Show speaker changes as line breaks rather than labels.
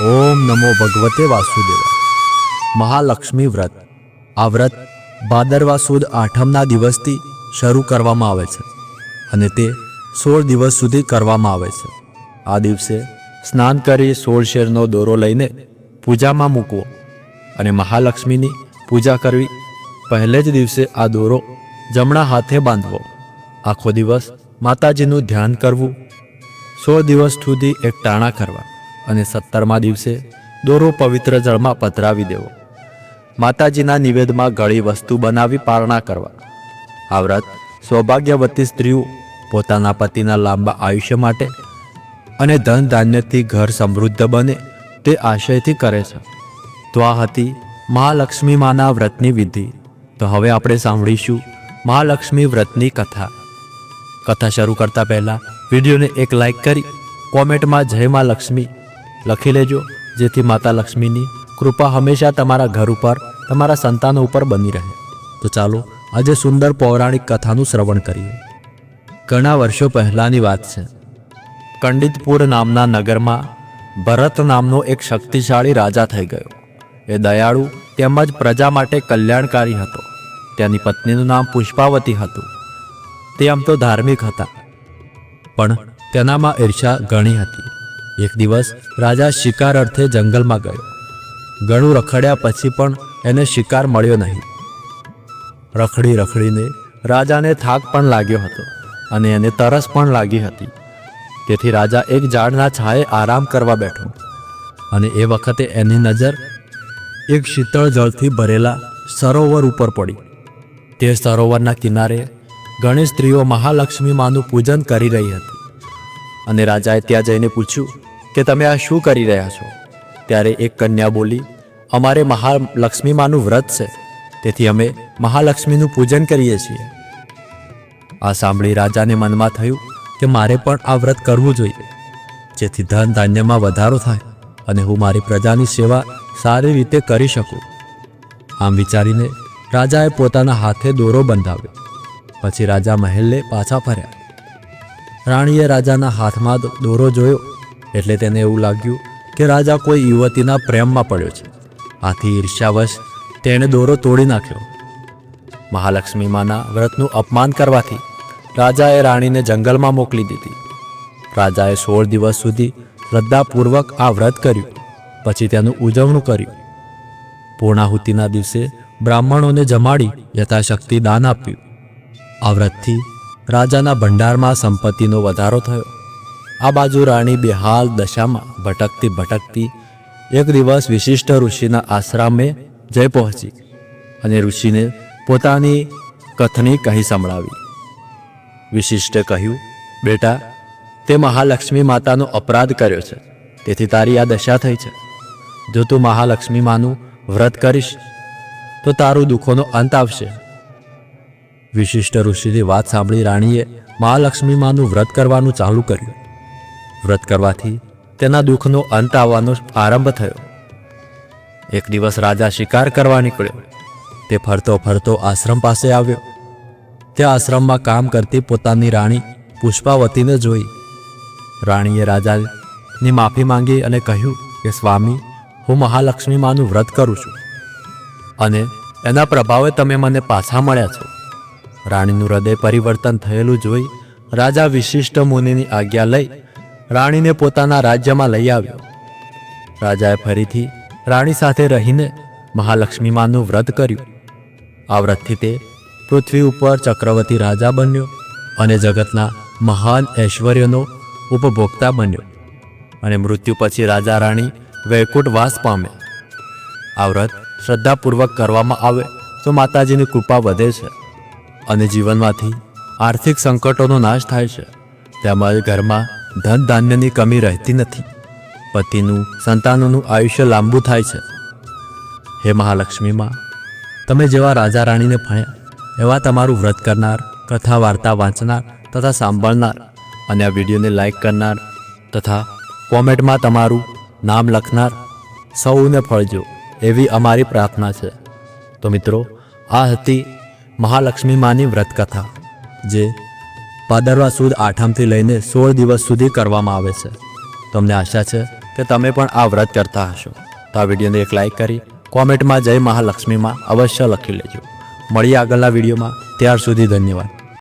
ઓમ નમો ભગવતે વાસુદેવાય. મહાલક્ષ્મી વ્રત. આ વ્રત ભાદરવા સુદ આઠમના દિવસથી શરૂ કરવામાં આવે છે અને તે 16 દિવસ સુધી કરવામાં આવે છે. આ દિવસે સ્નાન કરી 16 શેરનો દોરો લઈને પૂજામાં મૂકવો અને મહાલક્ષ્મીની પૂજા કરવી. પહેલે જ દિવસે આ દોરો જમણા હાથે બાંધવો. આખો દિવસ માતાજીનું ધ્યાન કરવું. 16 દિવસ સુધી એકટાણા કરવા અને 17મા દિવસે દોરો પવિત્ર જળમાં પધરાવી દેવો. માતાજીના નિવેદમાં ગળી વસ્તુ બનાવી પારણા કરવા. આ વ્રત સૌભાગ્યવતી સ્ત્રીઓ પોતાના પતિના લાંબા આયુષ્ય માટે અને ધન ધાન્યથી ઘર સમૃદ્ધ બને તે આશયથી કરે છે. તો આ હતી મહાલક્ષ્મી માના વ્રતની વિધિ. તો હવે આપણે સાંભળીશું મહાલક્ષ્મી વ્રતની કથા. કથા શરૂ કરતા પહેલાં વિડીયોને એક લાઈક કરી કોમેન્ટમાં જય મા લક્ષ્મી લખી લેજો, જેથી માતા લક્ષ્મીની કૃપા હંમેશા તમારા ઘર ઉપર, તમારા સંતાનો ઉપર બની રહે. તો ચાલો આજે સુંદર પૌરાણિક કથાનું શ્રવણ કરીએ. ઘણા વર્ષો પહેલાંની વાત છે. કંડિતપુર નામના નગરમાં ભરત નામનો એક શક્તિશાળી રાજા થઈ ગયો. એ દયાળુ તેમજ પ્રજા માટે કલ્યાણકારી હતો. તેની પત્નીનું નામ પુષ્પાવતી હતું. તે આમ તો ધાર્મિક હતા, પણ તેનામાં ઈર્ષા ઘણી હતી. એક દિવસ રાજા શિકાર અર્થે જંગલમાં ગયો. ઘણું રખડ્યા પછી પણ એને શિકાર મળ્યો નહીં. રખડીને રાજાને થાક પણ લાગ્યો હતો અને એને તરસ પણ લાગી હતી. તેથી રાજા એક ઝાડના છાંયે આરામ કરવા બેઠો અને એ વખતે એની નજર એક શીતળ જળથી ભરેલા સરોવર ઉપર પડી. તે સરોવરના કિનારે ઘણી સ્ત્રીઓ મહાલક્ષ્મી માનું પૂજન કરી રહી હતી અને રાજાએ ત્યાં જઈને પૂછ્યું કે તમે આ શું કરી રહ્યા છો? ત્યારે એક કન્યા બોલી, અમારે મહાલક્ષ્મી માનું વ્રત છે, તેથી અમે મહાલક્ષ્મીનું પૂજન કરીએ છીએ. આ સાંભળી રાજાને મનમાં થયું કે મારે પણ આ વ્રત કરવું જોઈએ, જેથી ધન ધાન્યમાં વધારો થાય અને હું મારી પ્રજાની સેવા સારી રીતે કરી શકું. આમ વિચારીને રાજાએ પોતાના હાથે દોરો બંધાવ્યો. પછી રાજા મહેલે પાછા ફર્યા. રાણીએ રાજાના હાથમાં દોરો જોયો એટલે તેને એવું લાગ્યું કે રાજા કોઈ યુવતીના પ્રેમમાં પડ્યો છે. આથી ઈર્ષ્યાવશ તેણે દોરો તોડી નાખ્યો. મહાલક્ષ્મી માના વ્રતનું અપમાન કરવાથી રાજાએ રાણીને જંગલમાં મોકલી દીધી. રાજાએ 16 દિવસ સુધી શ્રદ્ધાપૂર્વક આ વ્રત કર્યું. પછી તેનું ઉજવણું કર્યું. પૂર્ણાહુતિના દિવસે બ્રાહ્મણોને જમાડી યથાશક્તિ દાન આપ્યું. આ વ્રતથી રાજાના ભંડારમાં સંપત્તિનો વધારો થયો. આ બાજુ રાણી બેહાલ દશામાં ભટકતી એક દિવસ વિશિષ્ટ ઋષિના આશ્રમે જઈ પહોંચી અને ઋષિને પોતાની કથની કહી સંભળાવી. વિશિષ્ટે કહ્યું, બેટા, તે મહાલક્ષ્મી માતાનો અપરાધ કર્યો છે, તેથી તારી આ દશા થઈ છે. જો તું મહાલક્ષ્મી માનું વ્રત કરીશ તો તારું દુઃખોનો અંત આવશે. વિશિષ્ટ ઋષિની વાત સાંભળી રાણીએ મહાલક્ષ્મી માનું વ્રત કરવાનું ચાલુ કર્યું. વ્રત કરવાથી તેના દુઃખનો અંત આવવાનો આરંભ થયો. એક દિવસ રાજા શિકાર કરવા નીકળ્યો. તે ફરતો આશ્રમ પાસે આવ્યો. તે આશ્રમમાં કામ કરતી પોતાની રાણી પુષ્પાવતીને જોઈ. રાણીએ રાજાની માફી માંગી અને કહ્યું કે સ્વામી, હું મહાલક્ષ્મી માનું વ્રત કરું છું અને એના પ્રભાવે તમે મને પાછા મળ્યા છો. રાણીનું હૃદય પરિવર્તન થયેલું જોઈ રાજા વિશિષ્ટ મુનિની આજ્ઞા લઈ રાણીને પોતાના રાજ્યમાં લઈ આવ્યો. રાજાએ ફરીથી રાણી સાથે રહીને મહાલક્ષ્મી માનું વ્રત કર્યું. આ વ્રતથી તે પૃથ્વી ઉપર ચક્રવર્તી રાજા બન્યો અને જગતના મહાન ઐશ્વર્યનો ઉપભોક્તા બન્યો અને મૃત્યુ પછી રાજા રાણી વૈકુંઠ વાસ પામે. આ વ્રત શ્રદ્ધાપૂર્વક કરવામાં આવે તો માતાજીની કૃપા વધે છે અને જીવનમાંથી આર્થિક સંકટોનો નાશ થાય છે. તેમજ ઘરમાં ધન ધાન્યની કમી રહેતી નથી. પતિનું, સંતાનોનું આયુષ્ય લાંબુ થાય છે. હે મહાલક્ષ્મીમાં, તમે જેવા રાજા રાણીને ફળ્યા એવા તમારું વ્રત કરનાર, કથા વાર્તા વાંચનાર તથા સાંભળનાર અને આ વિડીયોને લાઈક કરનાર તથા કોમેન્ટમાં તમારું નામ લખનાર સૌને ફળજો, એવી અમારી પ્રાર્થના છે. તો મિત્રો, આ હતી મહાલક્ષ્મી માની વ્રતકથા, જે ભાદરવા સુદ આઠમથી લઈને 16 દિવસ સુધી કરવામાં આવે છે. તમને આશા છે કે તમે પણ આ વ્રત કરતા હશો. તો આ વિડીયોને એક લાઈક કરી કોમેન્ટમાં જય મહાલક્ષ્મીમાં અવશ્ય લખી લેજો. મળીએ આગળના વિડીયોમાં. ત્યાર સુધી ધન્યવાદ.